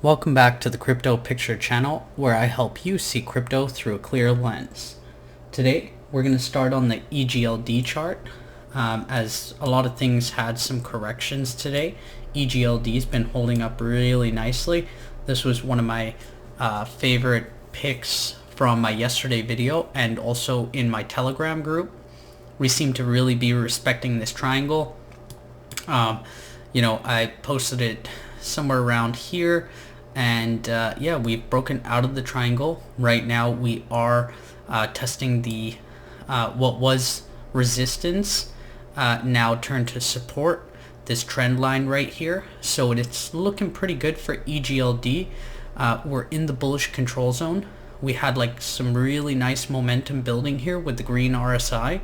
Welcome back to the Crypto Picture channel, where I help you see crypto through a clear lens. Today we're going to start on the EGLD chart. As a lot of things had some corrections today, EGLD's been holding up really nicely. This was one of my favorite picks from my yesterday video and also in my Telegram group. We seem to really be respecting this triangle. I posted it somewhere around here, and yeah, we've broken out of the triangle. Right now we are testing the what was resistance, now turned to support, this trend line right here. So it's looking pretty good for EGLD. We're in the bullish control zone. We had like some really nice momentum building here with the green RSI,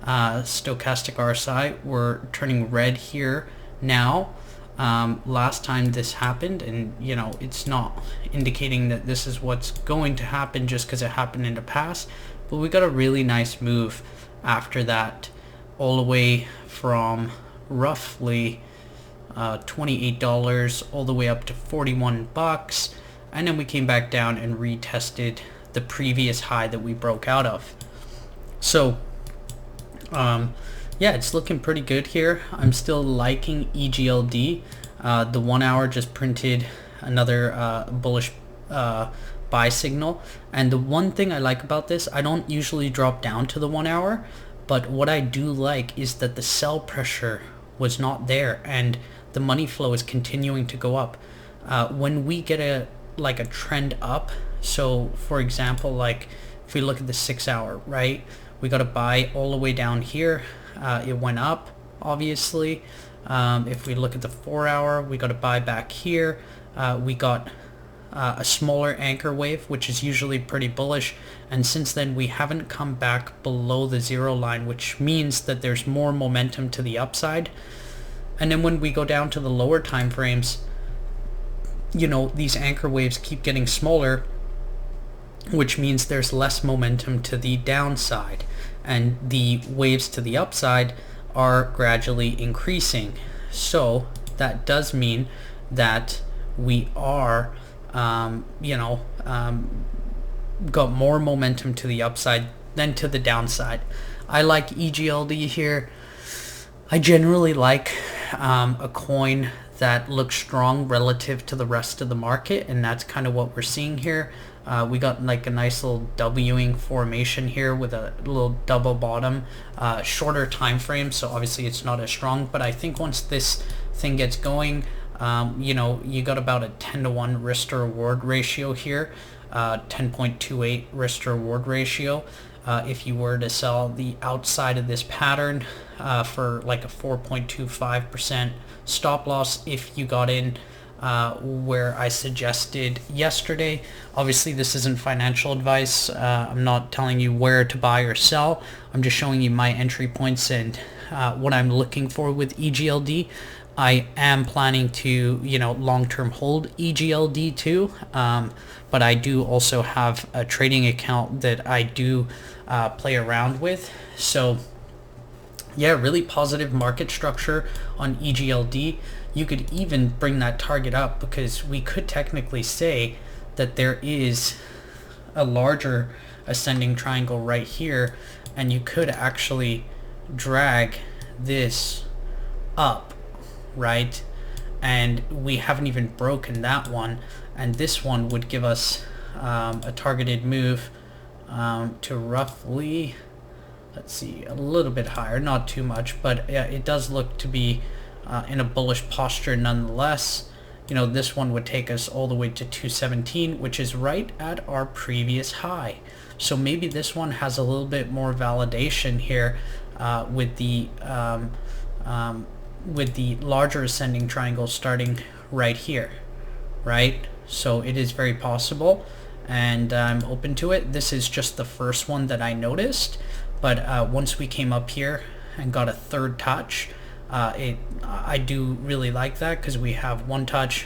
stochastic RSI. We're turning red here now. Last time this happened, and it's not indicating that this is what's going to happen just because it happened in the past, but we got a really nice move after that, all the way from roughly $28 all the way up to 41 bucks, and then we came back down and retested the previous high that we broke out of. So yeah, it's looking pretty good here. I'm still liking EGLD. The 1 hour just printed another bullish buy signal. And the one thing I like about this, I don't usually drop down to the 1 hour, but what I do like is that the sell pressure was not there and the money flow is continuing to go up. When we get a trend up, so for example, like if we look at the 6 hour, right, we got a buy all the way down here. It went up, obviously. If we look at the 4 hour, we got a buy back here. We got a smaller anchor wave, which is usually pretty bullish. And since then, we haven't come back below the zero line, which means that there's more momentum to the upside. And then when we go down to the lower time frames, these anchor waves keep getting smaller, which means there's less momentum to the downside, and the waves to the upside are gradually increasing. So that does mean that we are got more momentum to the upside than to the downside. I like EGLD here. I generally like a coin that looks strong relative to the rest of the market, and that's kind of what we're seeing here. We got like a nice little Wing formation here with a little double bottom, shorter time frame, so obviously it's not as strong, but I think once this thing gets going, you got about a 10-to-1 risk to reward ratio here, 10.28 risk to reward ratio. If you were to sell the outside of this pattern for like a 4.25% stop loss, if you got in where I suggested yesterday. Obviously this isn't financial advice. I'm not telling you where to buy or sell. I'm just showing you my entry points and what I'm looking for with EGLD. I am planning to long-term hold EGLD too, but I do also have a trading account that I do play around with. So yeah, really positive market structure on EGLD. You could even bring that target up, because we could technically say that there is a larger ascending triangle right here, and you could actually drag this up, right? And we haven't even broken that one, and this one would give us a targeted move to roughly, let's see, a little bit higher, not too much, but it does look to be in a bullish posture nonetheless. This one would take us all the way to 217, which is right at our previous high. So maybe this one has a little bit more validation here with the larger ascending triangle starting right here, right? So it is very possible, and I'm open to it. This is just the first one that I noticed, but once we came up here and got a third touch, I do really like that, because we have one touch,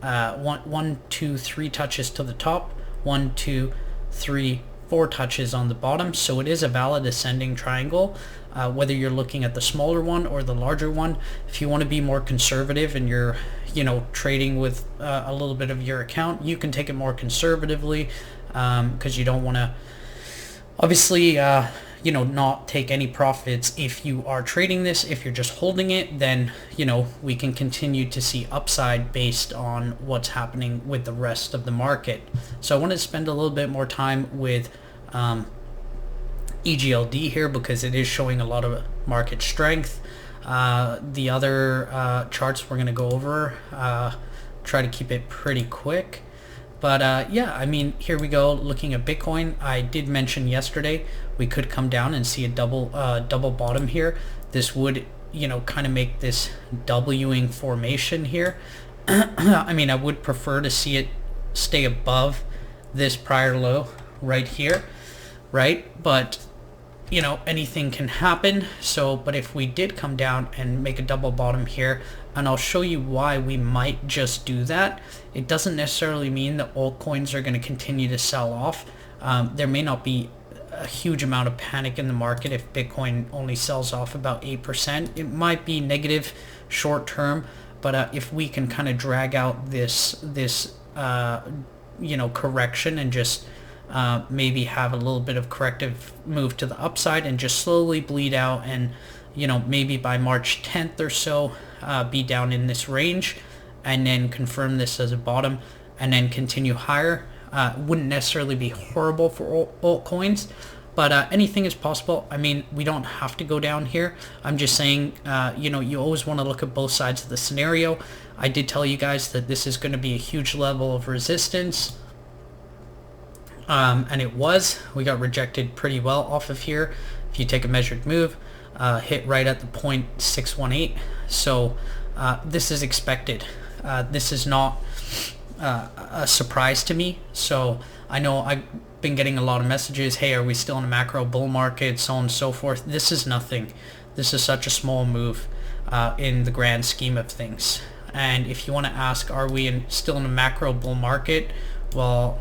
one, two, three touches to the top, 1, 2, 3, 4 touches on the bottom, so it is a valid ascending triangle, whether you're looking at the smaller one or the larger one. If you want to be more conservative and you're trading with a little bit of your account, you can take it more conservatively, because you don't want to obviously not take any profits if you are trading this. If you're just holding it, then we can continue to see upside based on what's happening with the rest of the market. So I want to spend a little bit more time with EGLD here because it is showing a lot of market strength. The other charts we're going to go over, try to keep it pretty quick. But yeah, I mean, here we go. Looking at Bitcoin, I did mention yesterday we could come down and see a double bottom here. This would, kind of make this Wing formation here. I mean, I would prefer to see it stay above this prior low right here, right? But anything can happen. So, but if we did come down and make a double bottom here, and I'll show you why we might just do that. It doesn't necessarily mean that altcoins are going to continue to sell off. There may not be a huge amount of panic in the market if Bitcoin only sells off about 8%. It might be negative short term, but if we can kind of drag out this correction and just maybe have a little bit of corrective move to the upside and just slowly bleed out, and maybe by March 10th or so be down in this range, and then confirm this as a bottom and then continue higher. Wouldn't necessarily be horrible for altcoins, but anything is possible. I mean, we don't have to go down here. I'm just saying, you always want to look at both sides of the scenario. I did tell you guys that this is going to be a huge level of resistance. And it was. We got rejected pretty well off of here. If you take a measured move, hit right at the 0.618. So this is expected. This is not a surprise to me. So I know I've been getting a lot of messages, hey, are we still in a macro bull market, so on and so forth. This is nothing. This is such a small move in the grand scheme of things. And if you want to ask, are we still in a macro bull market? Well,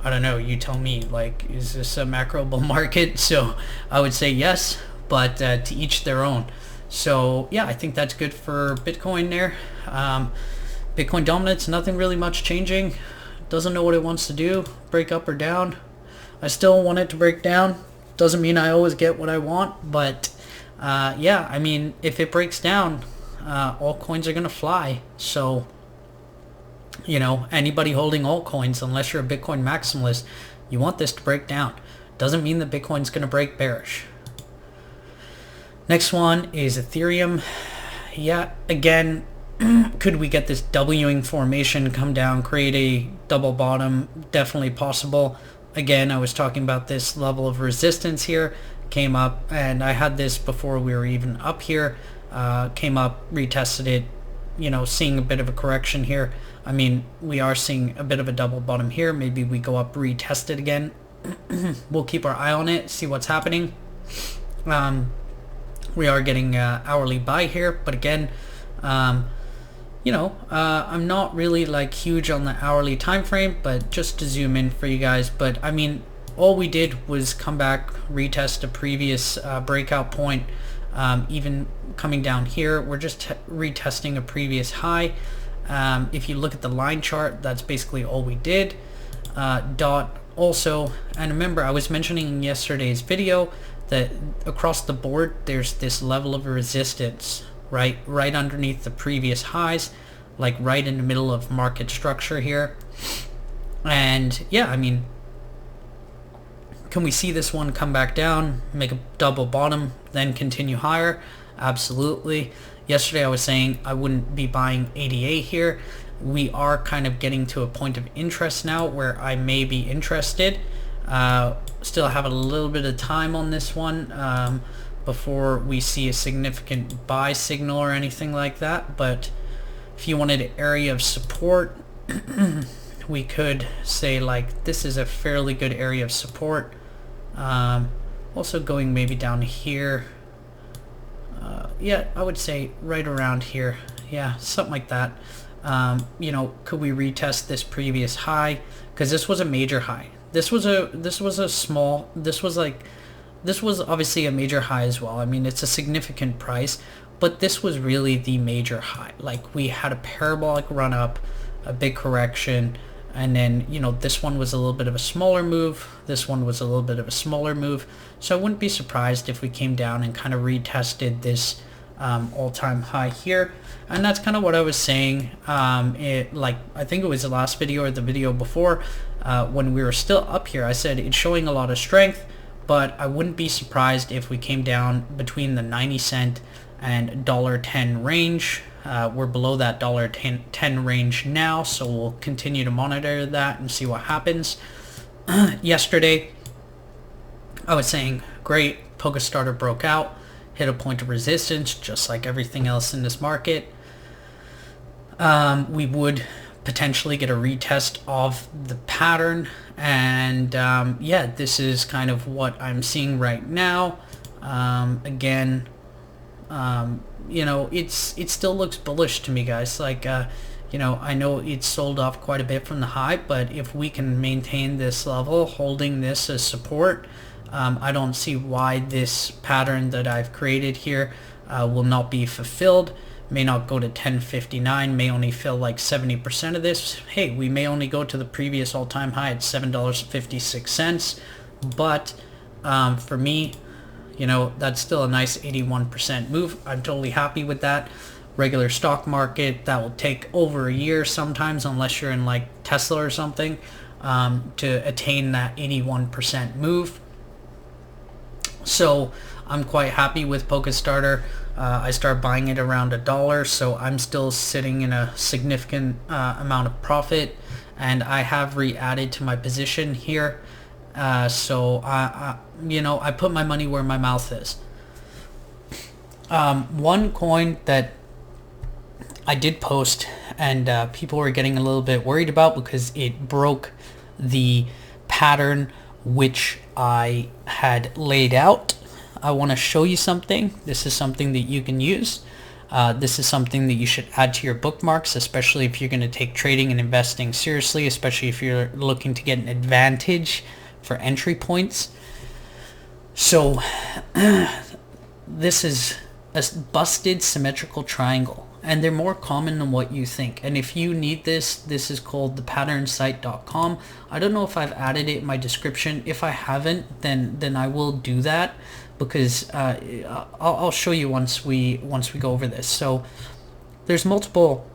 I don't know, you tell me, like, is this a macro bull market? So I would say yes, but to each their own. So yeah, I think that's good for Bitcoin there. Bitcoin dominance, nothing really much changing. Doesn't know what it wants to do, break up or down. I still want it to break down. Doesn't mean I always get what I want, but yeah, I mean, if it breaks down, altcoins are going to fly. So anybody holding altcoins, unless you're a Bitcoin maximalist, you want this to break down. Doesn't mean that Bitcoin's going to break bearish. Next one is Ethereum. Yeah, again, could we get this Wing formation, come down, create a double bottom? Definitely possible. Again, I was talking about this level of resistance here, came up, and I had this before we were even up here, came up, retested it, seeing a bit of a correction here. I mean, we are seeing a bit of a double bottom here. Maybe we go up, retest it again. We'll keep our eye on it, see what's happening. We are getting hourly buy here, but again, I'm not really like huge on the hourly time frame, but just to zoom in for you guys. But I mean, all we did was come back, retest a previous breakout point. Even coming down here, we're just retesting a previous high. If you look at the line chart, that's basically all we did. Dot also, and remember I was mentioning in yesterday's video that across the board there's this level of resistance right underneath the previous highs, like right in the middle of market structure here. And yeah, I mean, can we see this one come back down, make a double bottom, then continue higher? Absolutely. Yesterday I was saying I wouldn't be buying ADA here. We are kind of getting to a point of interest now where I may be interested. Still have a little bit of time on this one before we see a significant buy signal or anything like that. But if you wanted an area of support, we could say like this is a fairly good area of support. Also going maybe down here. Yeah, I would say right around here. Yeah, something like that. Could we retest this previous high? Because this was a major high. this was obviously a major high as well. I mean, it's a significant price, but this was really the major high. Like, we had a parabolic run up, a big correction, and then, you know, this one was a little bit of a smaller move. This one was a little bit of a smaller move. So I wouldn't be surprised if we came down and kind of retested this all-time high here. And that's kind of what I was saying. Like, I think it was the last video or the video before, when we were still up here. I said it's showing a lot of strength, but I wouldn't be surprised if we came down between the 90-cent and $1.10 range. We're below that $1.10 range now, so we'll continue to monitor that and see what happens. Yesterday, I was saying, great, PokerStarter broke out, hit a point of resistance, just like everything else in this market. We would potentially get a retest of the pattern, and yeah, this is kind of what I'm seeing right now. Again, you know, it still looks bullish to me, guys. Like, you know, I know it's sold off quite a bit from the high, but if we can maintain this level, holding this as support, I don't see why this pattern that I've created here will not be fulfilled. May not go to 10.59, may only fill like 70% of this. Hey, we may only go to the previous all-time high at $7.56, but for me, you know, that's still a nice 81% move. I'm totally happy with that. Regular stock market, that will take over a year sometimes, unless you're in like Tesla or something, to attain that 81% move. So I'm quite happy with PokerStarter. I started buying it around $1, so I'm still sitting in a significant amount of profit, and I have re-added to my position here. So you know, I put my money where my mouth is. One coin that I did post and people were getting a little bit worried about because it broke the pattern which I had laid out. I want to show you something. This is something that you can use. This is something that you should add to your bookmarks, especially if you're going to take trading and investing seriously, especially if you're looking to get an advantage for entry points. So this is a busted symmetrical triangle, and they're more common than what you think. And if you need this, this is called thepatternSite.com. I don't know if I've added it in my description. If I haven't, then I will do that, because I'll show you once we go over this. So there's multiple,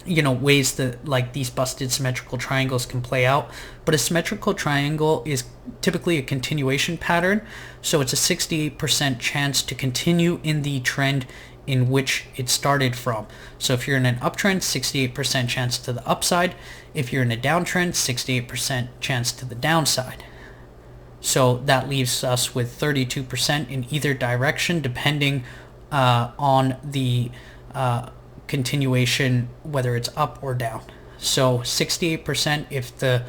you know, ways that like these busted symmetrical triangles can play out, but a symmetrical triangle is typically a continuation pattern, so it's a 68% chance to continue in the trend in which it started from. So if you're in an uptrend, 68% chance to the upside. If you're in a downtrend, 68% chance to the downside. So that leaves us with 32% in either direction, depending on the continuation, whether it's up or down. So 68% if the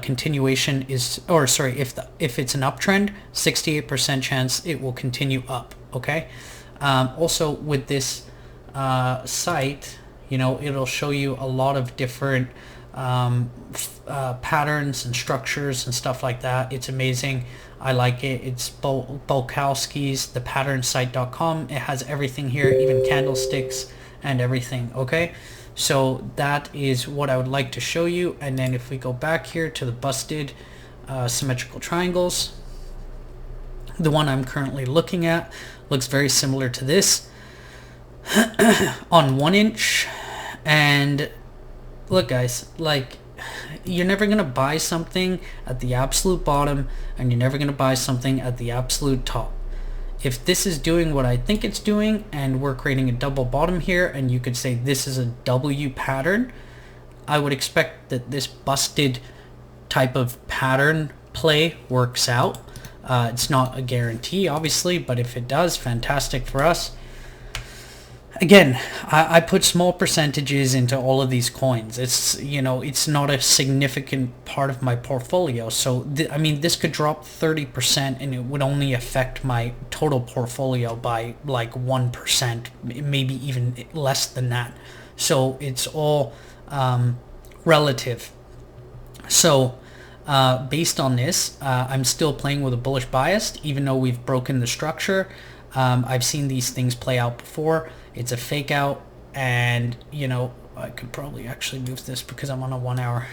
continuation is, or sorry, if it's an uptrend, 68% chance it will continue up. Okay. Also with this site, you know, it'll show you a lot of different patterns and structures and stuff like that. It's amazing. I like it. It's Bolkowski's thepatternSite.com. It has everything here, even candlesticks and everything. Okay, so that is what I would like to show you. And then if we go back here to the busted symmetrical triangles, the one I'm currently looking at looks very similar to this on 1 inch. And look, guys, like, you're never going to buy something at the absolute bottom, and you're never going to buy something at the absolute top. If this is doing what I think it's doing, and we're creating a double bottom here, and you could say this is a W pattern, I would expect that this busted type of pattern play works out. It's not a guarantee, obviously, but if it does, fantastic for us. Again, I put small percentages into all of these coins. It's, you know, it's not a significant part of my portfolio. So, I mean, this could drop 30% and it would only affect my total portfolio by like 1%, maybe even less than that. So it's all relative. So based on this, I'm still playing with a bullish bias, even though we've broken the structure. I've seen these things play out before. It's a fake out, and you know, I could probably actually move this because I'm on a 1 hour.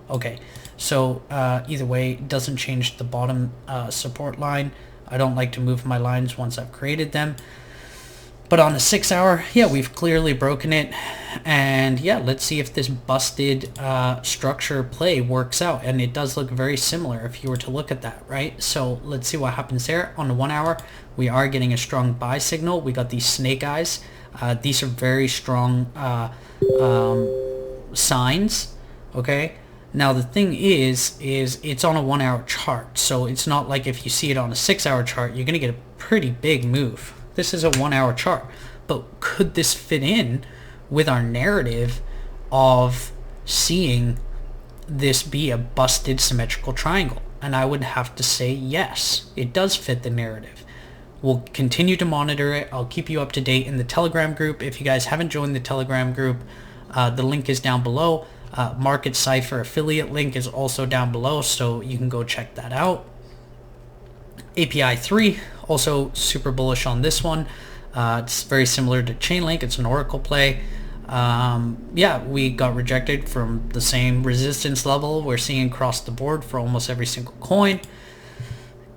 Okay, so either way, it doesn't change the bottom support line. I don't like to move my lines once I've created them. But on a 6 hour, yeah, we've clearly broken it. And yeah, let's see if this busted structure play works out. And it does look very similar if you were to look at that, right? So let's see what happens there. On the 1 hour, we are getting a strong buy signal. We got these snake eyes. These are very strong signs, okay? Now the thing is it's on a 1 hour chart. So it's not like if you see it on a 6 hour chart, you're going to get a pretty big move. This is a 1 hour chart, but could this fit in with our narrative of seeing this be a busted symmetrical triangle? And I would have to say yes, it does fit the narrative. We'll continue to monitor it. I'll keep you up to date in the Telegram group. If you guys haven't joined the Telegram group, the link is down below. Cipher affiliate link is also down below, so you can go check that out. API 3, also super bullish on this one. It's very similar to Chainlink. It's an Oracle play. Yeah, we got rejected from the same resistance level we're seeing across the board for almost every single coin.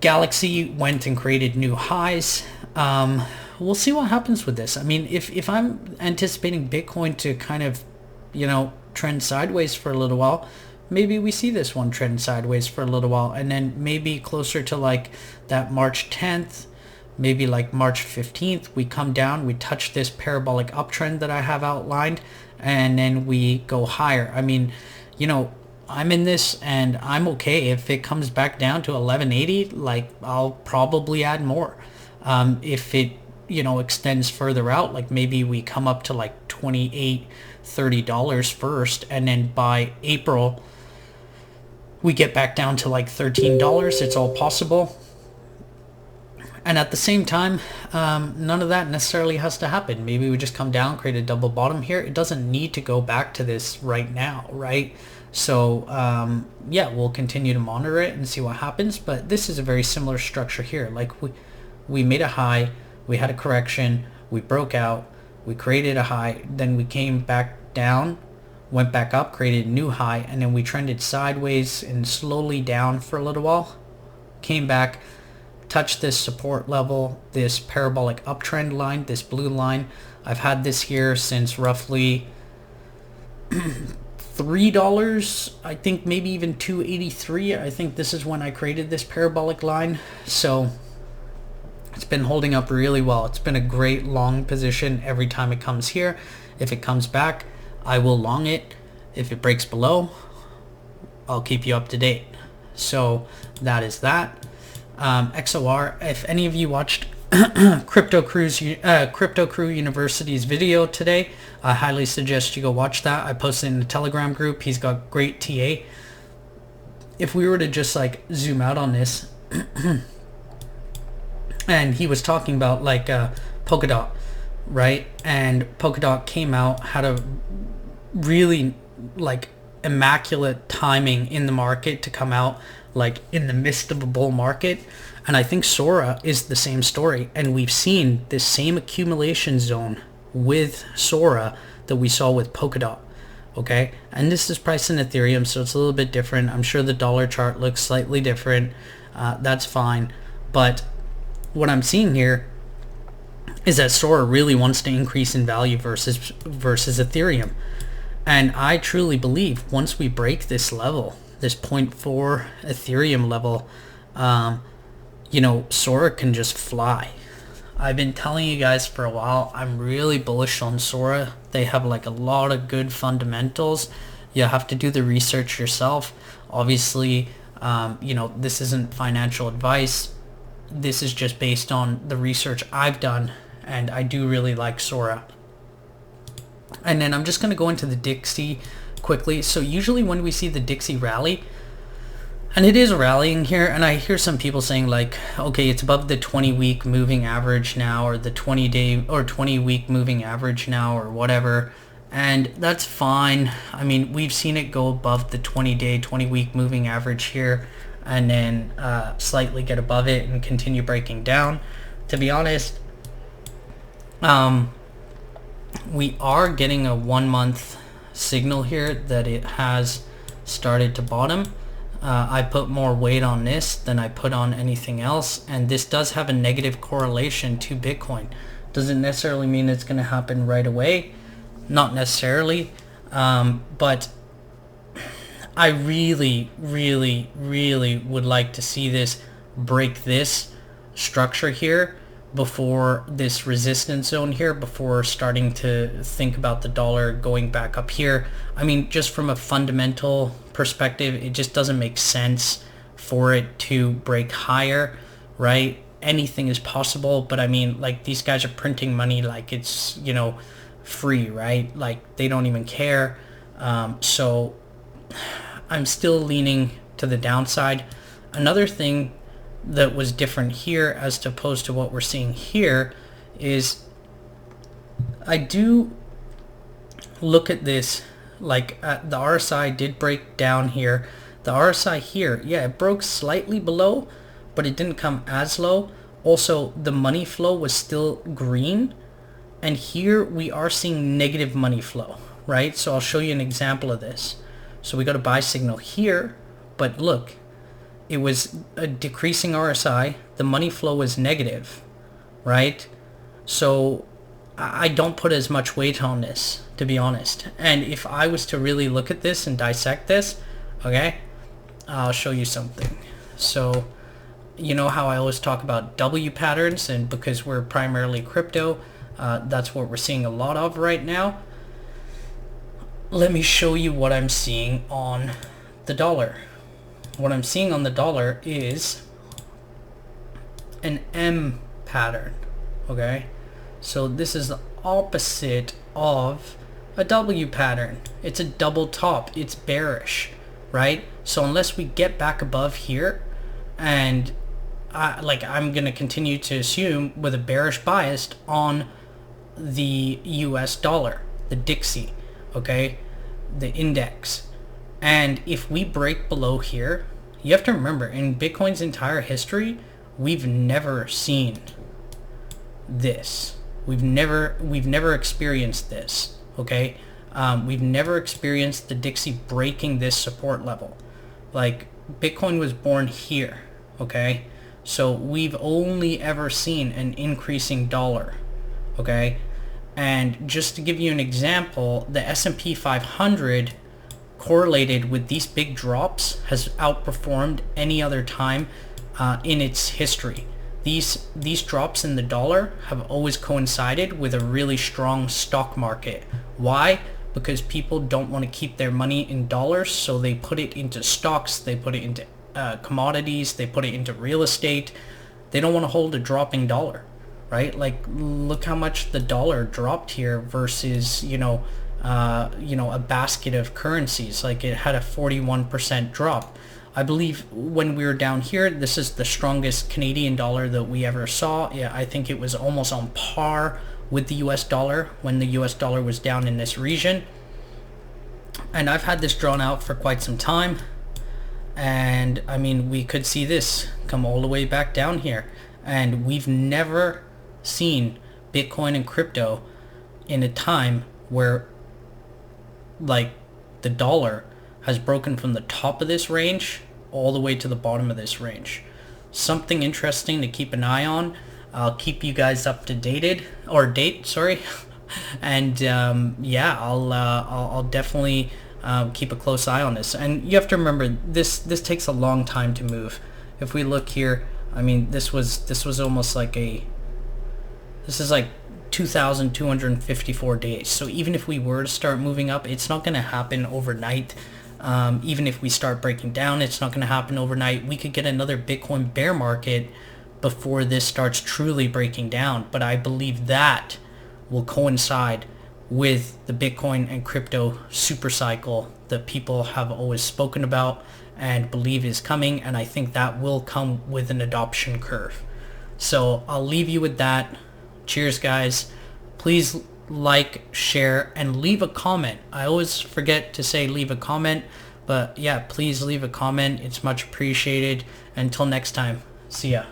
Galaxy went and created new highs. We'll see what happens with this. I mean, if I'm anticipating Bitcoin to kind of, you know, trend sideways for a little while, maybe we see this one trend sideways for a little while, and then maybe closer to like that March 10th, maybe like March 15th, we come down, we touch this parabolic uptrend that I have outlined, and then we go higher. I mean, you know, I'm in this and I'm okay if it comes back down to 1180. Like, I'll probably add more. If it, you know, extends further out, like maybe we come up to like $28-30 first, and then by April we get back down to like $13. It's all possible. And at the same time, none of that necessarily has to happen. Maybe we just come down, create a double bottom here. It doesn't need to go back to this right now, right? So yeah, we'll continue to monitor it and see what happens. But this is a very similar structure here. Like we made a high, we had a correction, we broke out, we created a high, then we came back down, went back up, created a new high, and then we trended sideways and slowly down for a little while, came back, touched this support level, this parabolic uptrend line, this blue line. I've had this here since roughly $3, I think maybe even $2.83. I think this is when I created this parabolic line. So it's been holding up really well. It's been a great long position every time it comes here. If it comes back, I will long it. If it breaks below, I'll keep you up to date. So that is that. XOR, if any of you watched Crypto Crew University's video today, I highly suggest you go watch that. I posted in the Telegram group. He's got great TA. If we were to just like zoom out on this, and he was talking about like Polkadot, right? And Polkadot came out, had a really like immaculate timing in the market to come out like in the midst of a bull market. And I think Sora is the same story, and we've seen this same accumulation zone with Sora that we saw with Polkadot. Okay, and this is priced in Ethereum, so it's a little bit different. I'm sure the dollar chart looks slightly different. That's fine, but what I'm seeing here is that Sora really wants to increase in value versus Ethereum. And I truly believe once we break this level, this 0.4 Ethereum level, you know, Sora can just fly. I've been telling you guys for a while, I'm really bullish on Sora. They have like a lot of good fundamentals. You have to do the research yourself. Obviously, you know, this isn't financial advice. This is just based on the research I've done, and I do really like Sora. And then I'm just going to go into the Dixie quickly. So usually when we see the Dixie rally, and it is rallying here, and I hear some people saying like, okay, it's above the 20-week moving average now, or the 20-day or 20-week moving average now, or whatever. and that's fine. I mean, we've seen it go above the 20-day, 20-week moving average here, and then slightly get above it and continue breaking down. To be honest, we are getting a 1 month signal here that it has started to bottom. I put more weight on this than I put on anything else, and this does have a negative correlation to Bitcoin. Doesn't necessarily mean it's going to happen right away, not necessarily, but I really would like to see this break this structure here before this resistance zone here, before starting to think about the dollar going back up here. I mean, just from a fundamental perspective, it just doesn't make sense for it to break higher, right? Anything is possible, but I mean, like, these guys are printing money like it's, you know, free, right? Like, they don't even care. So I'm still leaning to the downside. Another thing that was different here as opposed to what we're seeing here is I do look at this like the RSI did break down here. The RSI here, yeah, it broke slightly below, but it didn't come as low. Also, the money flow was still green, and here we are seeing negative money flow, right? So I'll show you an example of this. So we got a buy signal here, but look, it was a decreasing RSI. The money flow was negative, right? So I don't put as much weight on this, to be honest. And if I was to really look at this and dissect this, okay, I'll show you something. So you know how I always talk about W patterns, and because we're primarily crypto, that's what we're seeing a lot of right now. Let me show you what I'm seeing on the dollar. What I'm seeing on the dollar is an M pattern, okay? So this is the opposite of a W pattern. It's a double top. It's bearish, right? So unless we get back above here, and I'm going to continue to assume with a bearish bias on the US dollar, the Dixie, okay, the index. And if we break below here, you have to remember, in Bitcoin's entire history, we've never seen this. We've never experienced this, okay? We've never experienced the Dixie breaking this support level. Like, Bitcoin was born here, okay? So we've only ever seen an increasing dollar, okay? And just to give you an example, the S&P 500 correlated with these big drops has outperformed any other time in its history. These drops in the dollar have always coincided with a really strong stock market. Why? Because people don't want to keep their money in dollars, so they put it into stocks, they put it into commodities, they put it into real estate. They don't want to hold a dropping dollar, right? Like, look how much the dollar dropped here versus, a basket of currencies. Like, it had a 41% drop. I believe when we were down here, this is the strongest Canadian dollar that we ever saw. Yeah, I think it was almost on par with the US dollar when the US dollar was down in this region. And I've had this drawn out for quite some time. And I mean, we could see this come all the way back down here. And we've never seen Bitcoin and crypto in a time where, like, the dollar has broken from the top of this range all the way to the bottom of this range. Something interesting to keep an eye on. I'll keep you guys up to date, and yeah, I'll definitely keep a close eye on this. And you have to remember, this takes a long time to move. If we look here, I mean, this was almost like this is like 2,254 days. So even if we were to start moving up, it's not going to happen overnight. Even if we start breaking down, it's not going to happen overnight. We could get another Bitcoin bear market before this starts truly breaking down. But I believe that will coincide with the Bitcoin and crypto super cycle that people have always spoken about and believe is coming. And I think that will come with an adoption curve. So I'll leave you with that. Cheers, guys. Please like, share, and leave a comment. I always forget to say leave a comment, but yeah, please leave a comment. It's much appreciated. Until next time, see ya.